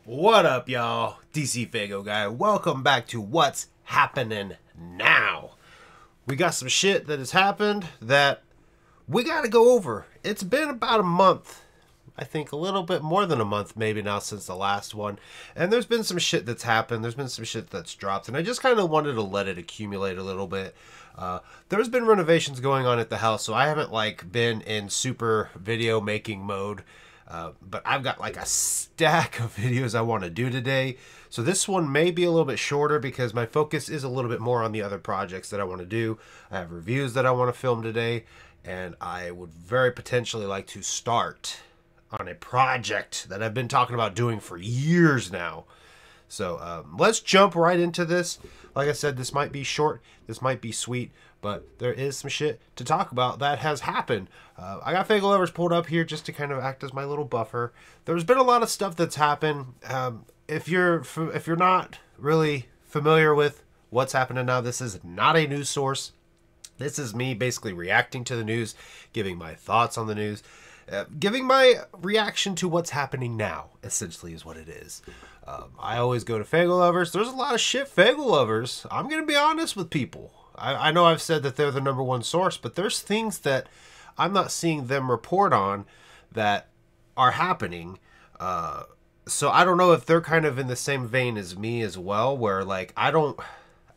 What up, y'all? DCFAYGOGUY. Welcome back to What's Happening Now. We got some shit that has happened that we gotta go over. It's been about a month. I think a little bit more than a month maybe now since the last one. And there's been some shit that's happened. There's been some shit that's dropped. And I just kind of wanted to let it accumulate a little bit. There's been renovations going on at the house, so I haven't like been in super video making mode. But I've got like a stack of videos I want to do today. So this one may be a little bit shorter because my focus is a little bit more on the other projects that I want to do. I have reviews that I want to film today, and I would very potentially like to start on a project that I've been talking about doing for years now. So let's jump right into this. Like I said, this might be short, this might be sweet, but there is some shit to talk about that has happened. I got Faygo Lovers pulled up here just to kind of act as my little buffer. There's been a lot of stuff that's happened. If you're not really familiar with what's happening now, this is not a news source. This is me basically reacting to the news, giving my thoughts on the news. Giving my reaction to what's happening now, essentially, is what it is. I always go to Faygo Lovers. There's a lot of shit Faygo Lovers. I'm going to be honest with people. I know I've said that they're the #1 source, but there's things that I'm not seeing them report on that are happening. So I don't know if they're kind of in the same vein as me as well, where like I don't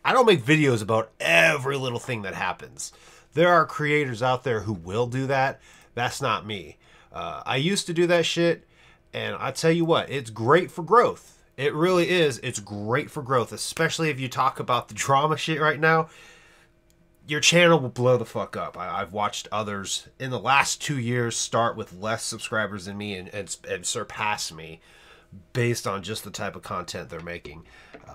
make videos about every little thing that happens. There are creators out there who will do that. That's not me. I used to do that shit, and I tell you what, it's great for growth. It really is. It's great for growth, especially if you talk about the drama shit right now. Your channel will blow the fuck up. I've watched others in the last 2 years start with less subscribers than me and surpass me based on just the type of content they're making.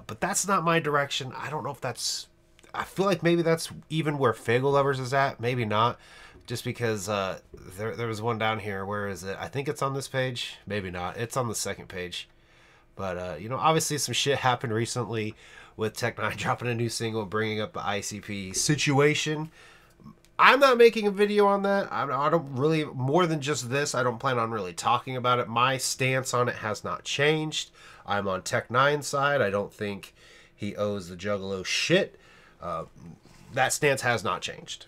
But that's not my direction. I don't know if that's... I feel like maybe that's even where Faygo Lovers is at. Maybe not. Just because there was one down here. Where is it? I think it's on this page. Maybe not. It's on the second page. But, you know, obviously some shit happened recently with Tech9 dropping a new single, bringing up the ICP situation. I'm not making a video on that. I don't really, more than just this, I don't plan on really talking about it. My stance on it has not changed. I'm on Tech9's side. I don't think he owes the Juggalo shit. That stance has not changed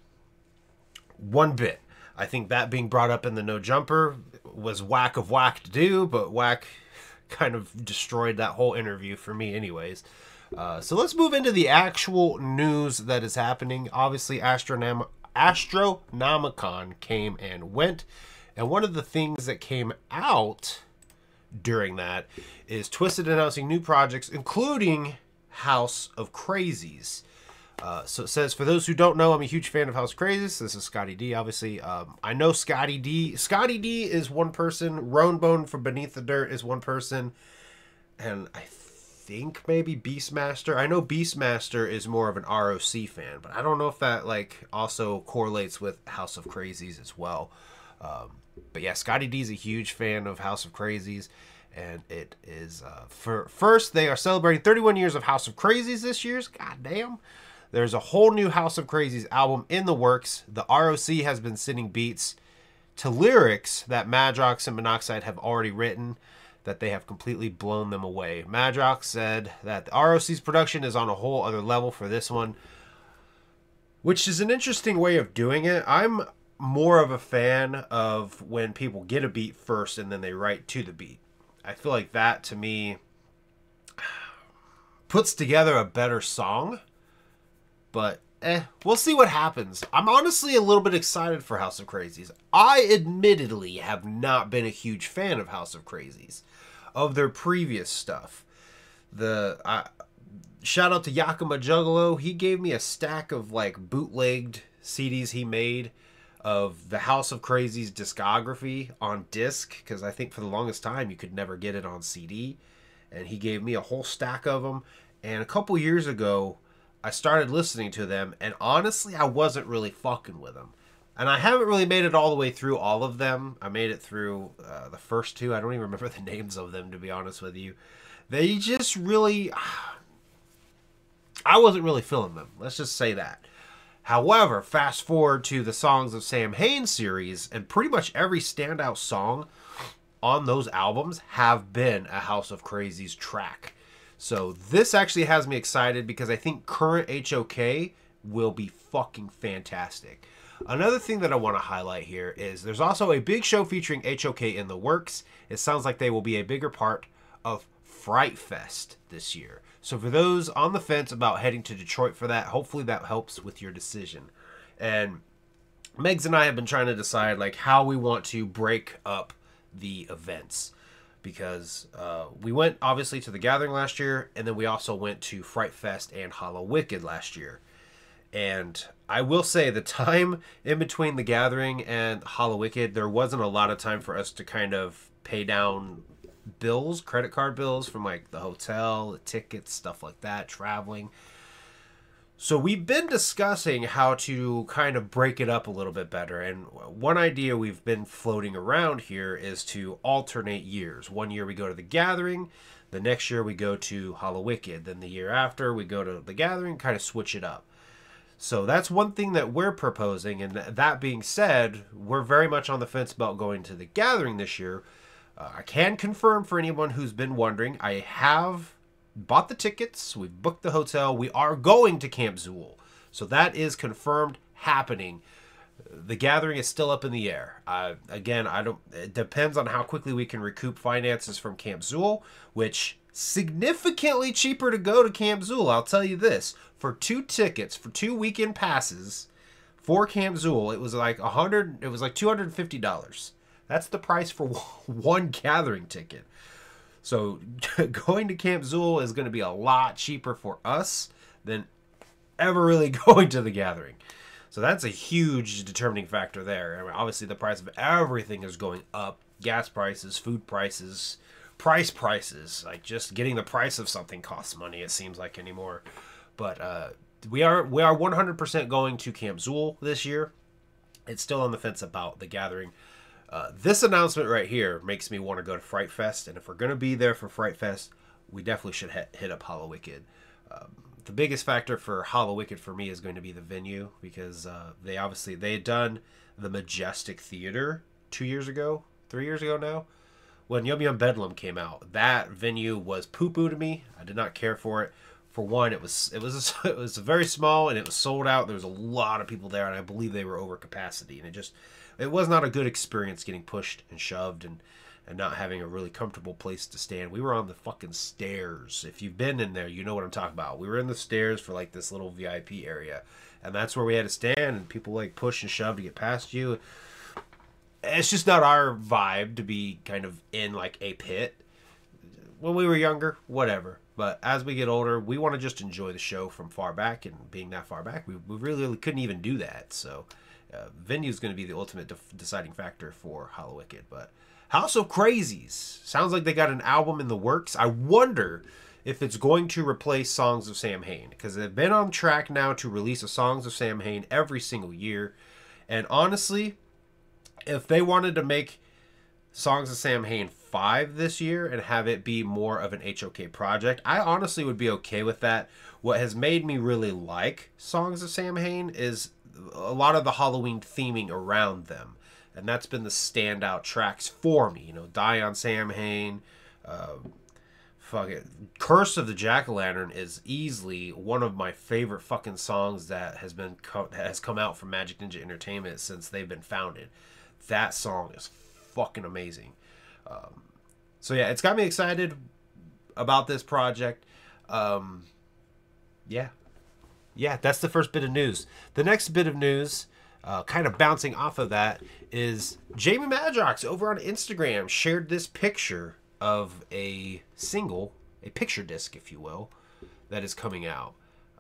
one bit. I think that being brought up in the No Jumper was whack of whack to do, but whack kind of destroyed that whole interview for me anyways. So let's move into the actual news that is happening. Obviously, Astronomicon came and went, and one of the things that came out during that is Twisted announcing new projects, including House of Crazies. So it says, for those who don't know, I'm a huge fan of House of Crazies. This is Scotty D, obviously. I know Scotty D. Scotty D is one person. Roanbone from Beneath the Dirt is one person. And I think maybe Beastmaster. I know Beastmaster is more of an ROC fan, but I don't know if that like also correlates with House of Crazies as well. But yeah, Scotty D is a huge fan of House of Crazies. And it is, first, they are celebrating 31 years of House of Crazies this year. God damn. There's a whole new House of Crazies album in the works. The ROC has been sending beats to lyrics that Madrox and Monoxide have already written, that they have completely blown them away. Madrox said that the ROC's production is on a whole other level for this one, which is an interesting way of doing it. I'm more of a fan of when people get a beat first and then they write to the beat. I feel like that, to me, puts together a better song. But, we'll see what happens. I'm honestly a little bit excited for House of Crazies. I admittedly have not been a huge fan of House of Crazies, of their previous stuff. Shout out to Yakima Juggalo. He gave me a stack of, like, bootlegged CDs he made of the House of Crazies discography on disc, because I think for the longest time you could never get it on CD. And he gave me a whole stack of them. And a couple years ago, I started listening to them, and honestly, I wasn't really fucking with them. And I haven't really made it all the way through all of them. I made it through the first two. I don't even remember the names of them, to be honest with you. They just really... I wasn't really feeling them. Let's just say that. However, fast forward to the Songs of Sam Hain series, and pretty much every standout song on those albums have been a House of Crazies track. So this actually has me excited because I think current HOK will be fucking fantastic. Another thing that I want to highlight here is there's also a big show featuring HOK in the works. It sounds like they will be a bigger part of Fright Fest this year. So for those on the fence about heading to Detroit for that, hopefully that helps with your decision. And Megs and I have been trying to decide like how we want to break up the events. Because we went obviously to the Gathering last year, and then we also went to Fright Fest and Hallowicked last year. And I will say the time in between the Gathering and Hallowicked, there wasn't a lot of time for us to kind of pay down bills, credit card bills from like the hotel, the tickets, stuff like that, traveling. So we've been discussing how to kind of break it up a little bit better. And one idea we've been floating around here is to alternate years. One year we go to the Gathering, the next year we go to Hallowicked, then the year after we go to the Gathering, kind of switch it up. So that's one thing that we're proposing. And that being said, we're very much on the fence about going to the Gathering this year. I can confirm for anyone who's been wondering, I have bought the tickets, we've booked the hotel, we are going to Camp Zool. So that is confirmed happening. The Gathering is still up in the air. Again, it depends on how quickly we can recoup finances from Camp Zool, which significantly cheaper to go to Camp Zool. I'll tell you this, for 2 tickets, for 2 weekend passes for Camp Zool, it was like $250. That's the price for one Gathering ticket. So going to Camp Zool is going to be a lot cheaper for us than ever really going to the Gathering. So that's a huge determining factor there. I mean, obviously, the price of everything is going up. Gas prices, food prices, prices. Like just getting the price of something costs money, it seems like anymore. But we are 100% going to Camp Zool this year. It's still on the fence about the Gathering. This announcement right here makes me want to go to Fright Fest, and if we're going to be there for Fright Fest, we definitely should hit up Hallowicked. The biggest factor for Hallowicked for me is going to be the venue, because they had done the Majestic Theater 2 years ago, 3 years ago now, when Yum Yum Bedlam came out. That venue was poo-poo to me. I did not care for it. For one, it was very small, and it was sold out. There was a lot of people there, and I believe they were over capacity, and it was not a good experience getting pushed and shoved and not having a really comfortable place to stand. We were on the fucking stairs. If you've been in there, you know what I'm talking about. We were in the stairs for like this little VIP area, and that's where we had to stand, and people like push and shove to get past you. It's just not our vibe to be kind of in like a pit. When we were younger, whatever. But as we get older, we want to just enjoy the show from far back, and being that far back, we really couldn't even do that. So venue is going to be the ultimate deciding factor for Hallowicked. But House of Crazies sounds like they got an album in the works. I wonder if it's going to replace Songs of Sam Hain, because they've been on track now to release a Songs of Sam Hain every single year. And honestly, if they wanted to make Songs of Sam Hain 5 this year and have it be more of an HOK project, I honestly would be okay with that. What has made me really like Songs of Sam Hain is a lot of the Halloween theming around them, and that's been the standout tracks for me. You know, Die on Sam Hain, Curse of the Jack-O-Lantern is easily one of my favorite fucking songs that has come out from Magic Ninja Entertainment since they've been founded. That song is fucking amazing. So yeah, it's got me excited about this project. Yeah, that's the first bit of news. The next bit of news, kind of bouncing off of that, is Jamie Madrox over on Instagram shared this picture of a picture disc, if you will, that is coming out.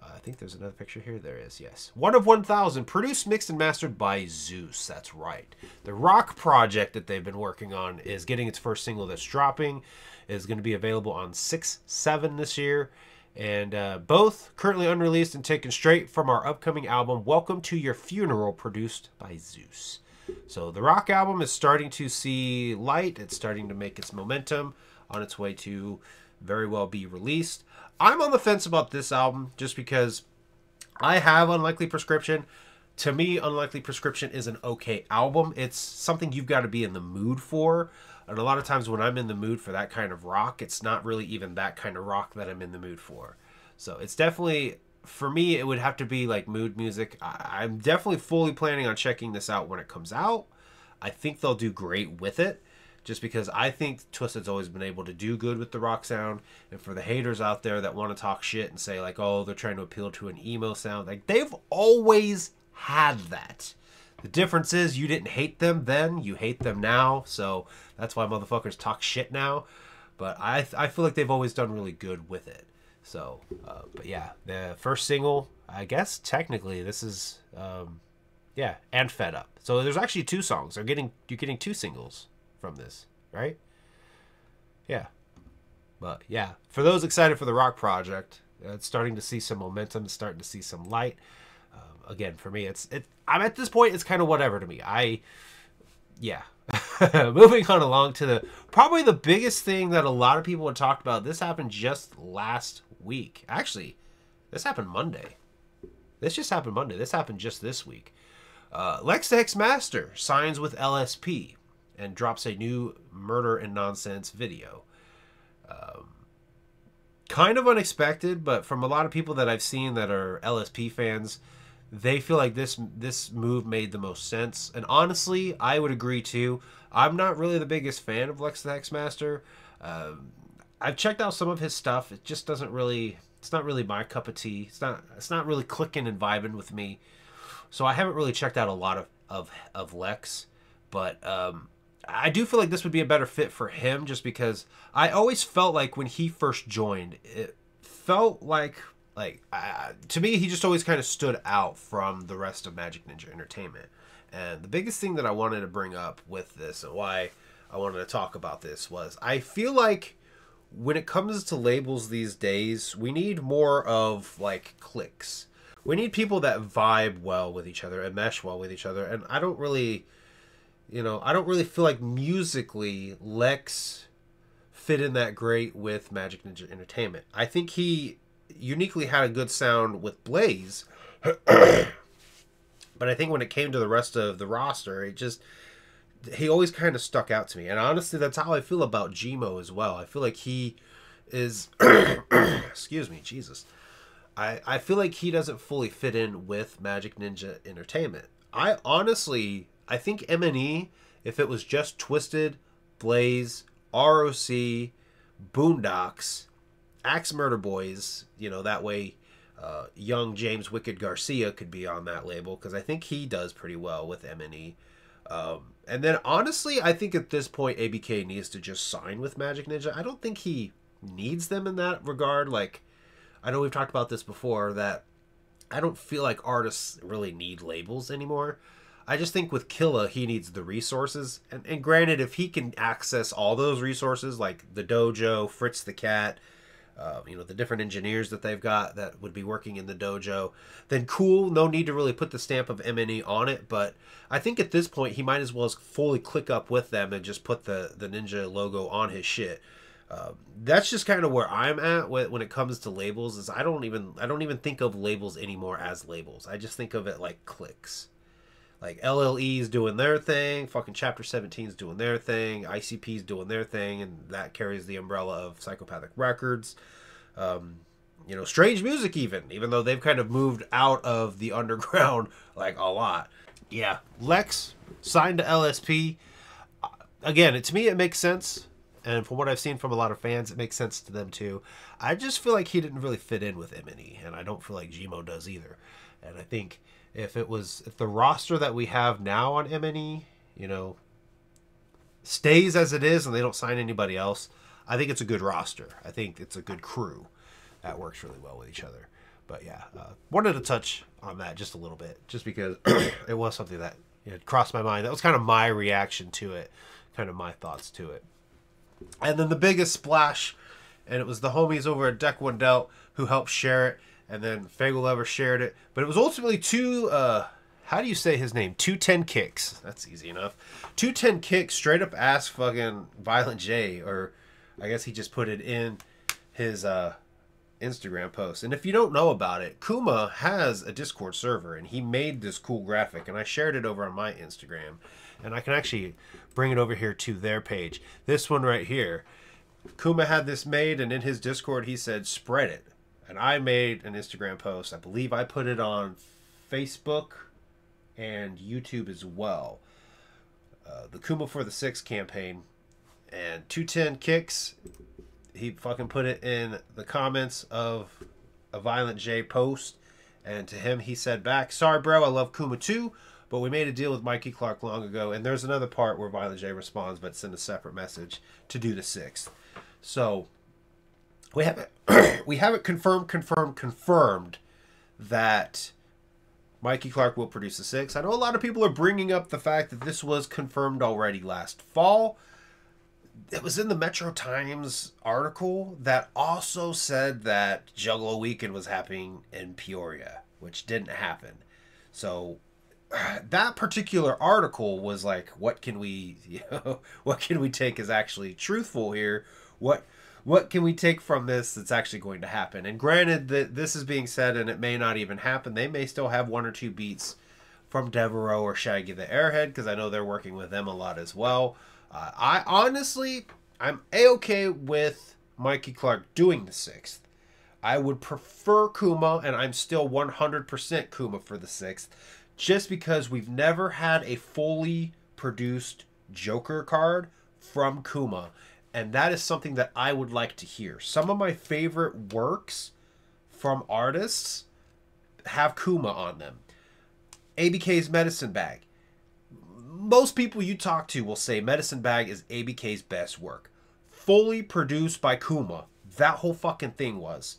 I think there's another picture here. There is, yes. 1 of 1,000, produced, mixed, and mastered by Zeus. That's right. The rock project that they've been working on is getting its first single that's dropping. It is going to be available on 6/7 this year. And both currently unreleased and taken straight from our upcoming album, Welcome to Your Funeral, produced by Zeus. So the rock album is starting to see light. It's starting to make its momentum on its way to very well be released. I'm on the fence about this album just because I have Unlikely Prescription. To me, Unlikely Prescription is an okay album. It's something you've got to be in the mood for. And a lot of times when I'm in the mood for that kind of rock, it's not really even that kind of rock that I'm in the mood for. So it's definitely, for me, it would have to be like mood music. I'm definitely fully planning on checking this out when it comes out. I think they'll do great with it, just because I think Twisted's always been able to do good with the rock sound. And for the haters out there that want to talk shit and say like, oh, they're trying to appeal to an emo sound, like they've always had that. The difference is you didn't hate them then, you hate them now. So that's why motherfuckers talk shit now. But I feel like they've always done really good with it. So, but yeah, the first single, I guess technically this is, yeah, and Fed Up. So there's actually 2 songs. You're getting 2 singles from this, right? Yeah. But yeah, for those excited for the rock project, it's starting to see some momentum, it's starting to see some light. Again, for me, I'm at this point, it's kind of whatever to me. Yeah. Moving on along to probably the biggest thing that a lot of people had talked about. This happened just last week. Actually, this happened Monday. This just happened Monday. This happened just this week. Lex the Hex Master signs with LSP and drops a new Murder and Nonsense video. Kind of unexpected, but from a lot of people that I've seen that are LSP fans, they feel like this move made the most sense. And honestly, I would agree too. I'm not really the biggest fan of Lex the Hex Master. I've checked out some of his stuff. It just doesn't really, it's not really my cup of tea. It's not really clicking and vibing with me. So I haven't really checked out a lot of Lex, but I do feel like this would be a better fit for him, just because I always felt like when he first joined, it felt like to me, he just always kind of stood out from the rest of Magic Ninja Entertainment. And the biggest thing that I wanted to bring up with this and why I wanted to talk about this was I feel like when it comes to labels these days, we need more of like cliques. We need people that vibe well with each other and mesh well with each other. And I don't really, I don't really feel like musically Lex fit in that great with Magic Ninja Entertainment. I think he uniquely had a good sound with Blaze, but I think when it came to the rest of the roster, he always kind of stuck out to me. And honestly, that's how I feel about Gmo as well. I feel like he is excuse me, Jesus. I feel like he doesn't fully fit in with Magic Ninja Entertainment. I think M&E, if it was just Twisted, Blaze, ROC, Boondocks, Axe Murder Boys, that way young James Wicked Garcia could be on that label, because I think he does pretty well with M&E. And then honestly, I think at this point ABK needs to just sign with Magic Ninja. I don't think he needs them in that regard. Like, I know we've talked about this before, that I don't feel like artists really need labels anymore. I just think with Killa, he needs the resources. And granted, if he can access all those resources, like the dojo, Fritz the Cat, the different engineers that they've got that would be working in the dojo, then cool, no need to really put the stamp of M&E on it. But I think at this point, he might as well fully click up with them and just put the Ninja logo on his shit. That's just kind of where I'm at when it comes to labels. Is I don't even think of labels anymore as labels. I just think of it like cliques. Like LLE's doing their thing, fucking Chapter 17's doing their thing, ICP's doing their thing, and that carries the umbrella of Psychopathic Records. Strange Music even though they've kind of moved out of the underground like a lot. Yeah, Lex signed to LSP. Again, to me it makes sense. And from what I've seen from a lot of fans, it makes sense to them too. I just feel like he didn't really fit in with M&E, and I don't feel like Gmo does either. And I think if the roster that we have now on M&E, stays as it is and they don't sign anybody else, I think it's a good roster. I think it's a good crew that works really well with each other. But yeah, wanted to touch on that just a little bit, just because it was something that crossed my mind. That was kind of my reaction to it, kind of my thoughts to it. And then the biggest splash, and it was the homies over at Deck One Dealt who helped share it, and then Fagolever shared it. But it was ultimately how do you say his name? 210 Kicks. That's easy enough. 210 Kicks straight up asked fucking Violent J, or I guess he just put it in his Instagram post. And if you don't know about it, Kuma has a Discord server, and he made this cool graphic, and I shared it over on my Instagram. And I can actually bring it over here to their page. This one right here. Kuma had this made, and in his Discord he said, spread it. And I made an Instagram post. I believe I put it on Facebook and YouTube as well. The Kuma for the Six campaign. And 210 Kicks, he fucking put it in the comments of a Violent J post. And to him, he said back, sorry, bro, I love Kuma too, but we made a deal with Mikey Clark long ago. And there's another part where Violent J responds, but it's in a separate message, to do the 6th. So we haven't we haven't confirmed that Mikey Clark will produce the 6th. I know a lot of people are bringing up the fact that this was confirmed already last fall. It was in the Metro Times article that also said that Juggalo Weekend was happening in Peoria, which didn't happen. So that particular article was like, what can we take as actually truthful here? What can we take from this that's actually going to happen? And granted that this is being said and it may not even happen. They may still have 1 or 2 beats from Devereaux or Shaggy the Airhead, because I know they're working with them a lot as well. I honestly, I'm A-okay with Mikey Clark doing the 6th. I would prefer Kuma, and I'm still 100% Kuma for the 6th, just because we've never had a fully produced Joker card from Kuma. And that is something that I would like to hear. Some of my favorite works from artists have Kuma on them. ABK's Medicine Bag. Most people you talk to will say Medicine Bag is ABK's best work. Fully produced by Kuma. That whole fucking thing was.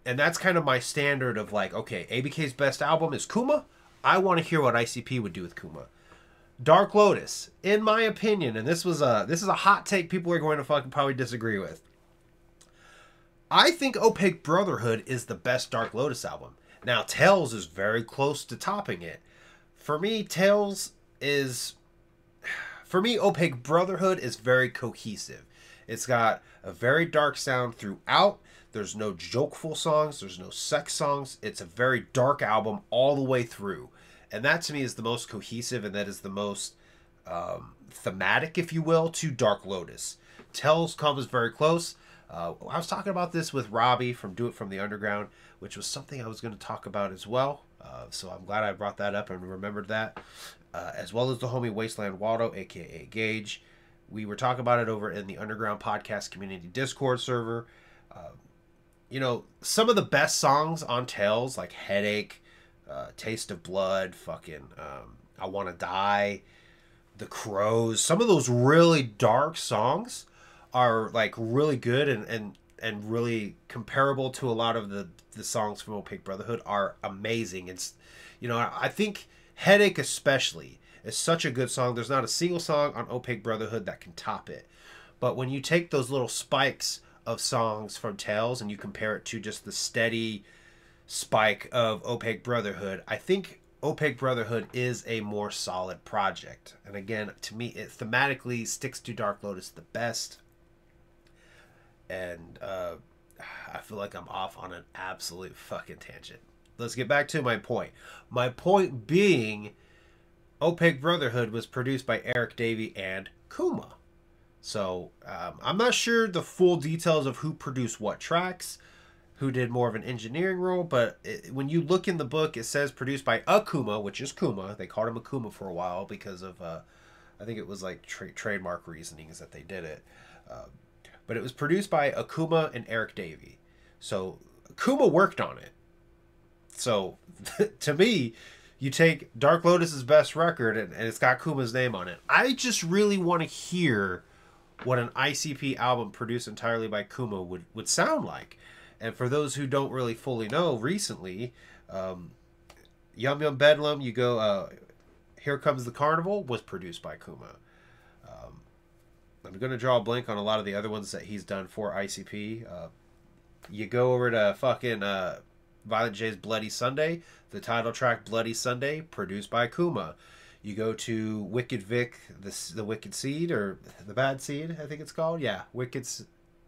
And that's kind of my standard of like, okay, ABK's best album is Kuma. I want to hear what ICP would do with Kuma. Dark Lotus, in my opinion, and this is a hot take people are going to fucking probably disagree with. I think Opaque Brotherhood is the best Dark Lotus album. Now, Tales is very close to topping it. For me, Opaque Brotherhood is very cohesive. It's got a very dark sound throughout. There's no jokeful songs. There's no sex songs. It's a very dark album all the way through. And that to me is the most cohesive, and that is the most thematic, if you will, to Dark Lotus. Tales comes very close. I was talking about this with Robbie from Do It From the Underground, which was something I was going to talk about as well. So I'm glad I brought that up and remembered that. As well as the homie Wasteland Waldo, a.k.a. Gage. We were talking about it over in the Underground Podcast Community Discord server. You know, some of the best songs on Tales, like Headache, Taste of Blood, fucking I Want to Die, The Crows, some of those really dark songs are like really good and really comparable to a lot of the songs from Opaque Brotherhood are amazing. It's, you know, I think Headache especially is such a good song. There's not a single song on Opaque Brotherhood that can top it. But when you take those little spikes of songs from Tales and you compare it to just the steady spike of Opaque Brotherhood, I think Opaque Brotherhood is a more solid project. And again, to me, it thematically sticks to Dark Lotus the best. And I feel like I'm off on an absolute fucking tangent. Let's get back to my point. My point being, Opaque Brotherhood was produced by Eric Davey and Kuma. So I'm not sure the full details of who produced what tracks, who did more of an engineering role, but when you look in the book, it says produced by Akuma, which is Kuma. They called him Akuma for a while because of, I think it was like trademark reasonings that they did it. But it was produced by Akuma and Eric Davey. So Akuma worked on it. So to me, you take Dark Lotus's best record and it's got Kuma's name on it. I just really want to hear what an ICP album produced entirely by Kuma would sound like. And for those who don't really fully know, recently, Yum Yum Bedlam, you go, Here Comes the Carnival was produced by Kuma. I'm going to draw a blank on a lot of the other ones that he's done for ICP. You go over to fucking Violent J's Bloody Sunday, the title track Bloody Sunday, produced by Kuma. You go to Wicked Vic, the Wicked Seed, or the Bad Seed, I think it's called. Yeah,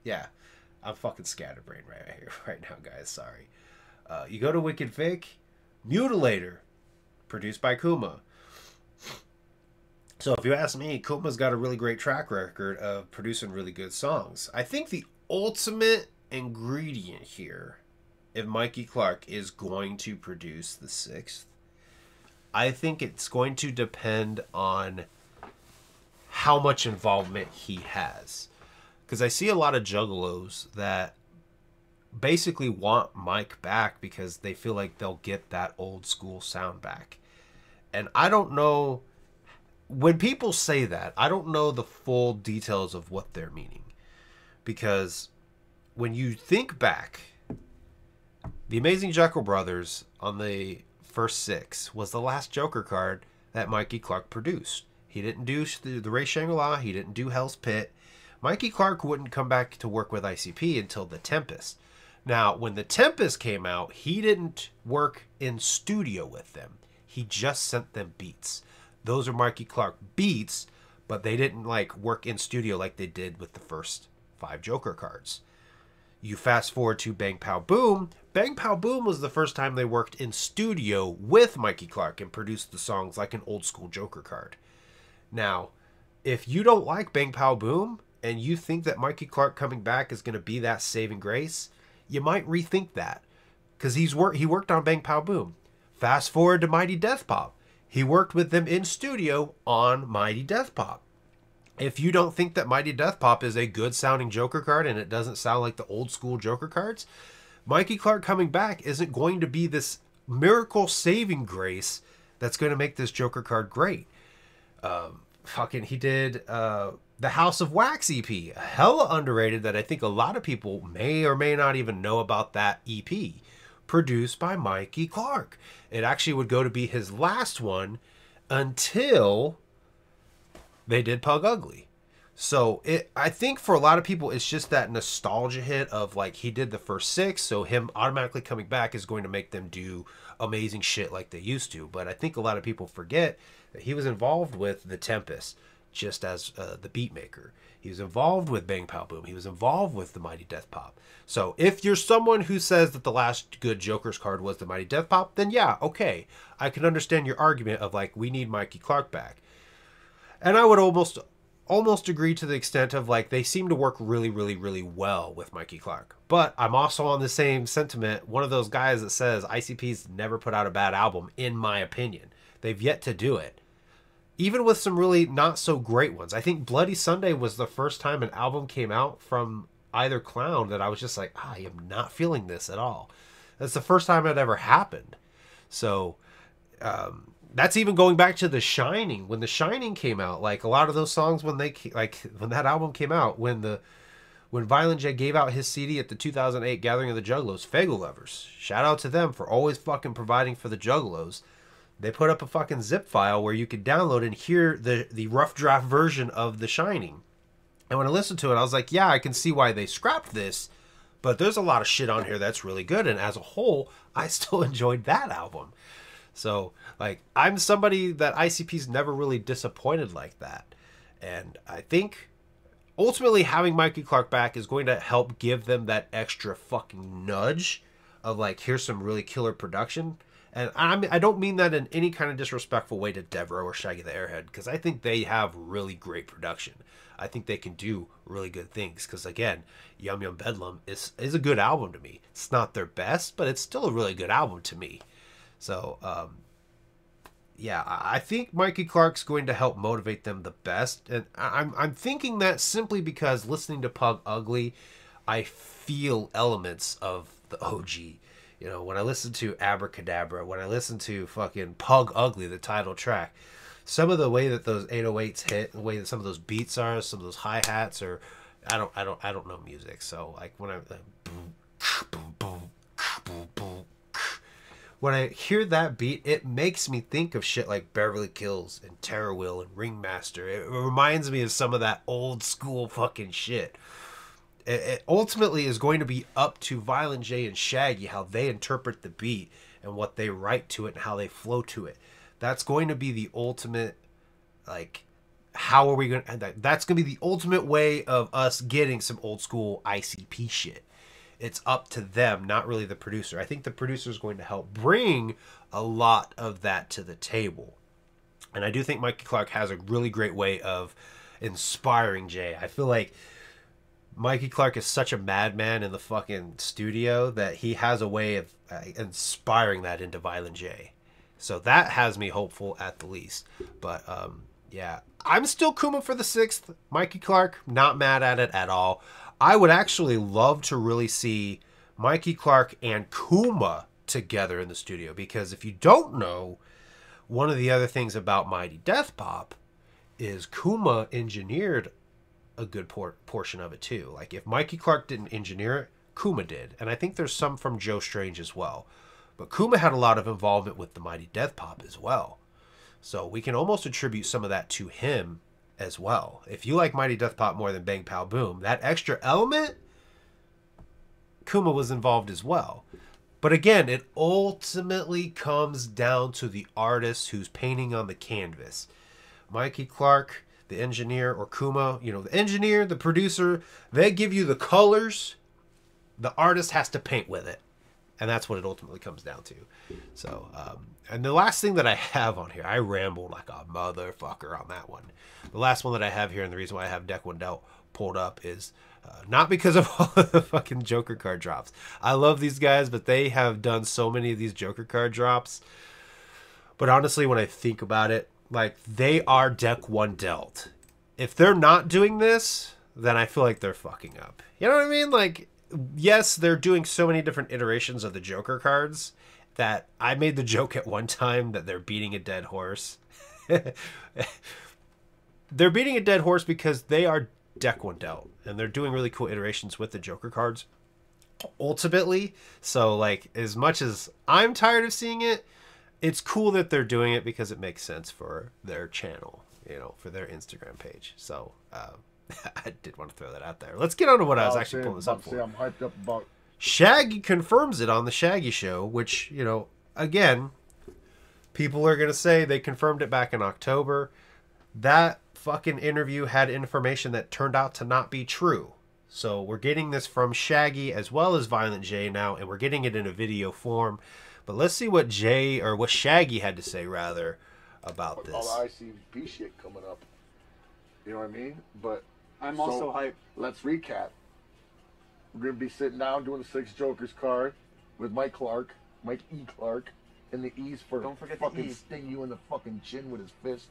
yeah. I'm fucking scatterbrained right here, right now, guys. Sorry. You go to Wicked Fake, Mutilator, produced by Kuma. So if you ask me, Kuma's got a really great track record of producing really good songs. I think the ultimate ingredient here, if Mikey Clark is going to produce the 6th, I think it's going to depend on how much involvement he has. Because I see a lot of juggalos that basically want Mike back because they feel like they'll get that old school sound back. And I don't know, when people say that, I don't know the full details of what they're meaning. Because when you think back, the Amazing Jekyll Brothers on the first 6 was the last Joker card that Mikey Clark produced. He didn't do the Ray Shangri-La, he didn't do Hell's Pit. Mikey Clark wouldn't come back to work with ICP until The Tempest. Now, when The Tempest came out, he didn't work in studio with them. He just sent them beats. Those are Mikey Clark beats, but they didn't like work in studio like they did with the first 5 Joker cards. You fast forward to Bang Pow Boom. Bang Pow Boom was the first time they worked in studio with Mikey Clark and produced the songs like an old school Joker card. Now, if you don't like Bang Pow Boom and you think that Mikey Clark coming back is going to be that saving grace, you might rethink that. Because he worked on Bang Pow Boom. Fast forward to Mighty Death Pop. He worked with them in studio on Mighty Death Pop. If you don't think that Mighty Death Pop is a good sounding Joker card and it doesn't sound like the old school Joker cards, Mikey Clark coming back isn't going to be this miracle saving grace that's going to make this Joker card great. He did the House of Wax EP, hella underrated, that I think a lot of people may or may not even know about that EP, produced by Mikey Clark. It actually would go to be his last one until they did Pug Ugly. So I think for a lot of people, it's just that nostalgia hit of like, he did the first 6, so him automatically coming back is going to make them do amazing shit like they used to. But I think a lot of people forget that he was involved with The Tempest, just as the beat maker. He was involved with Bang Pow Boom. He was involved with the Mighty Death Pop. So if you're someone who says that the last good Joker's card was the Mighty Death Pop, then yeah, okay. I can understand your argument of like, we need Mikey Clark back. And I would almost agree to the extent of like, they seem to work really, really, really well with Mikey Clark. But I'm also on the same sentiment, one of those guys that says ICP's never put out a bad album, in my opinion. They've yet to do it. Even with some really not so great ones. I think Bloody Sunday was the first time an album came out from either clown that I was just like, I am not feeling this at all. That's the first time it ever happened. So that's even going back to The Shining. When The Shining came out, like a lot of those songs when that album came out, when Violent J gave out his CD at the 2008 Gathering of the Juggalos, Faygo Lovers, shout out to them for always fucking providing for the Juggalos. They put up a fucking zip file where you could download and hear the rough draft version of The Shining. And when I listened to it, I was like, yeah, I can see why they scrapped this, but there's a lot of shit on here that's really good. And as a whole, I still enjoyed that album. So, like, I'm somebody that ICP's never really disappointed like that. And I think ultimately having Mikey Clark back is going to help give them that extra fucking nudge of like, here's some really killer production. And I don't mean that in any kind of disrespectful way to Devereaux or Shaggy the Airhead, because I think they have really great production. I think they can do really good things, because again, Yum Yum Bedlam is a good album to me. It's not their best, but it's still a really good album to me. So, yeah, I think Mikey Clark's going to help motivate them the best. And I'm thinking that simply because listening to Pug Ugly, I feel elements of the OG. You know, when I listen to Abracadabra, when I listen to fucking Pug Ugly, the title track, some of the way that those 808s hit, the way that some of those beats are, some of those hi-hats, or I don't know music. So like when when I hear that beat, it makes me think of shit like Beverly Kills and Terror Wheel and Ringmaster. It reminds me of some of that old school fucking shit. It ultimately is going to be up to Violent J and Shaggy how they interpret the beat and what they write to it and how they flow to it. That's going to be the ultimate, like, how are we going to... That's going to be the ultimate way of us getting some old school ICP shit. It's up to them, not really the producer. I think the producer is going to help bring a lot of that to the table. And I do think Mikey Clark has a really great way of inspiring Jay. I feel like Mikey Clark is such a madman in the fucking studio that he has a way of inspiring that into Violent J. So that has me hopeful at the least. But yeah, I'm still Kuma for the 6th. Mikey Clark, not mad at it at all. I would actually love to really see Mikey Clark and Kuma together in the studio, because if you don't know, one of the other things about Mighty Death Pop is Kuma engineered a good portion of it too. Like if Mikey Clark didn't engineer it, Kuma did. And I think there's some from Joe Strange as well. But Kuma had a lot of involvement with the Mighty Death Pop as well. So we can almost attribute some of that to him as well. If you like Mighty Death Pop more than Bang Pow Boom, that extra element, Kuma was involved as well. But again, it ultimately comes down to the artist who's painting on the canvas. Mikey Clark, the engineer, or Kuma, you know, the engineer, the producer, they give you the colors. The artist has to paint with it. And that's what it ultimately comes down to. So, and the last thing that I have on here, I rambled like a motherfucker on that one. The last one that I have here, and the reason why I have Deck One Dealt pulled up is not because of all of the fucking Joker card drops. I love these guys, but they have done so many of these Joker card drops. But honestly, when I think about it, like, they are Deck One Dealt. If they're not doing this, then I feel like they're fucking up. You know what I mean? Like, yes, they're doing so many different iterations of the Joker cards that I made the joke at one time that they're beating a dead horse. They're beating a dead horse because they are Deck One Dealt, and they're doing really cool iterations with the Joker cards ultimately. So, like, as much as I'm tired of seeing it, it's cool that they're doing it because it makes sense for their channel, you know, for their Instagram page. So I did want to throw that out there. Let's get on to what I was actually pulling this up for. I'm hyped up about... Shaggy confirms it on the Shaggy Show, which, you know, again, people are going to say they confirmed it back in October. That fucking interview had information that turned out to not be true. So we're getting this from Shaggy as well as Violent J now, and we're getting it in a video form. But let's see what what Shaggy had to say, rather, about this. All the ICP shit coming up. You know what I mean? But I'm also hyped. Let's recap. We're going to be sitting down doing the 6 Jokers card with Mike E. Clark, and the E's for don't forget fucking the E. sting you in the fucking chin with his fist.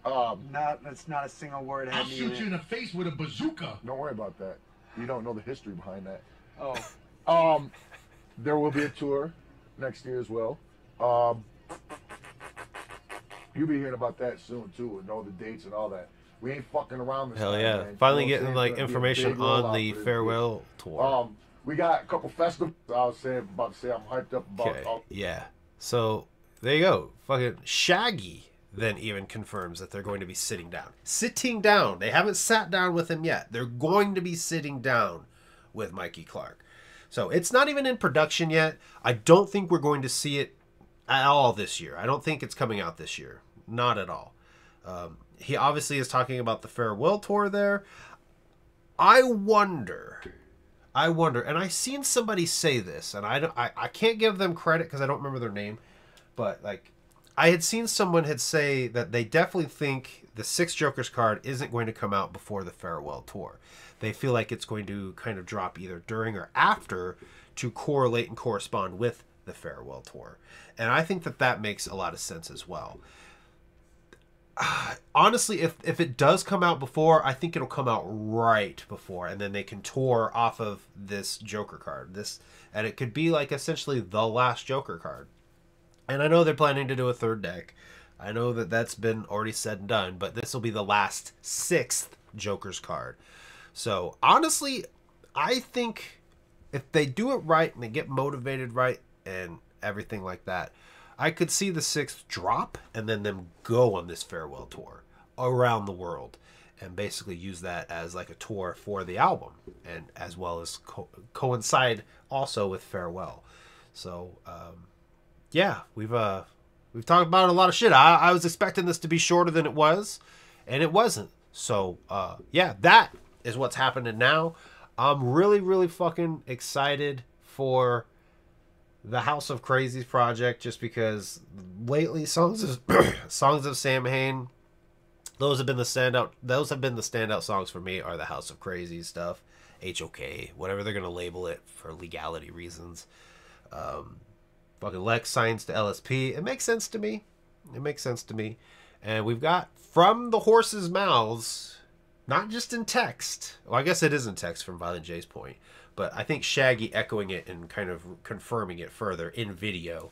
That's not a single word. I'll shoot you in the face with a bazooka. Don't worry about that. You don't know the history behind that. Oh. There will be a tour next year as well. You'll be hearing about that soon too, and know the dates and all that. We ain't fucking around this Hell time, yeah. man. Finally You know getting, what I'm like, saying? information on the farewell tour. We got a couple festivals. I was about to say I'm hyped up about. Okay, yeah. So, there you go. Fucking Shaggy then even confirms that they're going to be sitting down. Sitting down. They haven't sat down with him yet. They're going to be sitting down with Mikey Clark. So, it's not even in production yet. I don't think we're going to see it at all this year. I don't think it's coming out this year. Not at all. He obviously is talking about the farewell tour there. I wonder, and I seen somebody say this, and I can't give them credit because I don't remember their name, but like I had seen someone had say that they definitely think the 6 Jokers card isn't going to come out before the farewell tour. They feel like it's going to kind of drop either during or after to correlate and correspond with the farewell tour, and I think that that makes a lot of sense as well. Honestly, if it does come out before, I think it'll come out right before, and then they can tour off of this Joker card. And it could be like essentially the last Joker card. And I know they're planning to do a 3rd deck. I know that that's been already said and done, but this will be the last 6th Joker's card. So honestly, I think if they do it right and they get motivated right and everything like that, I could see the 6th drop and then them go on this farewell tour around the world and basically use that as like a tour for the album, and as well as coincide also with farewell. So yeah, we've talked about a lot of shit. I was expecting this to be shorter than it was, and it wasn't. So yeah, that is what's happening now. I'm really, really fucking excited for the House of Crazies project, just because lately songs of songs of Samhain, those have been the standout songs for me, are the House of Crazies stuff, HOK, whatever they're gonna label it for legality reasons. Fucking Lex signs to LSP. It makes sense to me. It makes sense to me. And we've got from the horse's mouths, not just in text. Well, I guess it is in text from Violent J's point, but I think Shaggy echoing it and kind of confirming it further in video.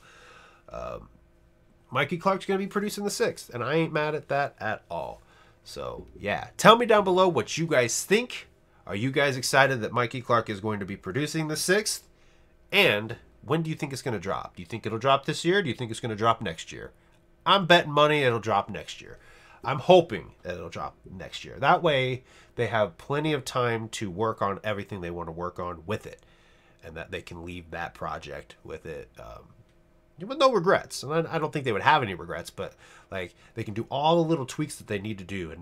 Mikey Clark's going to be producing the 6th, and I ain't mad at that at all. So, yeah. Tell me down below what you guys think. Are you guys excited that Mikey Clark is going to be producing the 6th? And when do you think it's going to drop? Do you think it'll drop this year? Do you think it's going to drop next year? I'm betting money it'll drop next year. I'm hoping that it'll drop next year. That way, they have plenty of time to work on everything they want to work on with it, and that they can leave that project with it with no regrets. And I don't think they would have any regrets, but like they can do all the little tweaks that they need to do and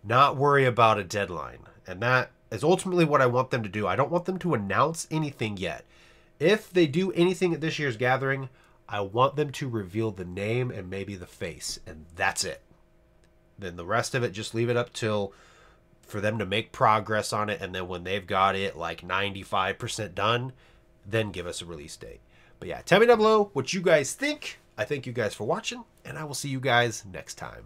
not worry about a deadline. And that is ultimately what I want them to do. I don't want them to announce anything yet. If they do anything at this year's gathering, I want them to reveal the name and maybe the face, and that's it. Then the rest of it, just leave it up for them to make progress on it, and then when they've got it like 95% done, then give us a release date. But yeah, tell me down below what you guys think. I thank you guys for watching, and I will see you guys next time.